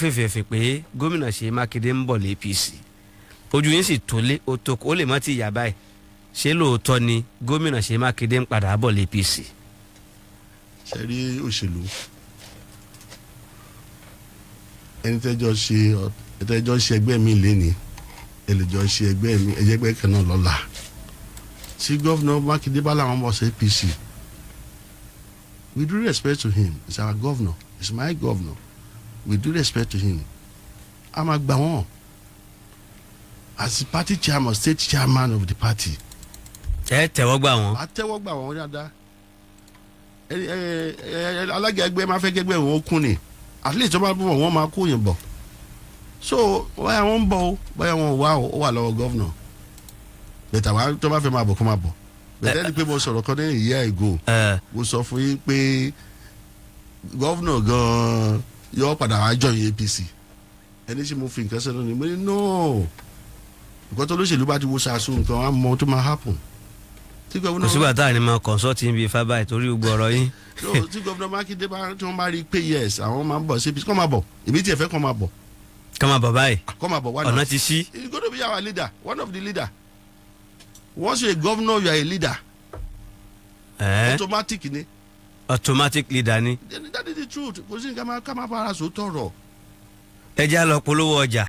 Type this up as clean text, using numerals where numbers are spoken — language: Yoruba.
fèfèfè pé gómìnà Ṣèyí Mákindé ń bọ̀ lé APC ojú yín sì tólé ó lè mọ́ ti yà báyìí ṣé lóòótọ́ ni gómìnà Ṣèyí Mákindé ń padà bọ̀ lé APC. ṣe rí òṣèlú ẹni tẹ́jọ́ ṣe ẹgbẹ́ mi lénìí ẹlẹ́jọ́ ṣe ẹgbẹ́ mi ẹgbẹ́ kan náà lọ́la tí gọ́vnà Mákindé bá làwọn bọ̀ sí APC with due respect to him, he's our governor, he's my governor, with due respect to him, I'm a gbà wọ́n as the party chairman, state chairman of the party. ẹ tẹ́wọ́ gbà wọ́n. a tẹ́wọ́ gbà wọ́n dáadáa alága ẹgbẹ́ máa fẹ́ gẹ́gbẹ́ wọn kún ni at least wọ́n máa bọ̀ wọ́n máa kó yẹn bọ̀ so báyà wọ́n ń bọ̀ o báyà wọ́n wà ó wà lọ́wọ́ gọ́vnà bẹ̀tà wá tó bá fẹ́ máa bọ̀ kó máa bọ̀ bẹ̀tà ẹni pé mo sọ̀rọ̀ kan ní ìyá ìgò mo sọ fún yín pé gọ́vnà gan-an yọ padà wá join APC ẹni tí mo fi nǹkan sẹ́nu ni mo ní no nǹkan tó lóṣèlú bá ti wo ṣàṣù nǹkan á mọ tó máa happen. kò sígbà tá à ní máa consult yín bíi fábà ìtorí gbogbo ọ̀rọ̀ yín. tí gọ́vnà Mákindé tí wọ́n bá rí i pé yes àwọn máa ń bọ̀ sí APC kọ́ máa bọ̀ èmi tiẹ̀ fẹ́ kọ́ máa bọ̀. kọ́ máa bọ̀ báyìí. kọ́ máa bọ̀ wá náà ọ̀nà ti ṣí. he's going to be our leader, one of the leader. Once you're a governor, you are a leader. Automatic ni. Automatic leader ni. That is the truth. Kò sí nǹkan ká máa bára sọ tọrọ. ẹ já lọ polówó ọjà.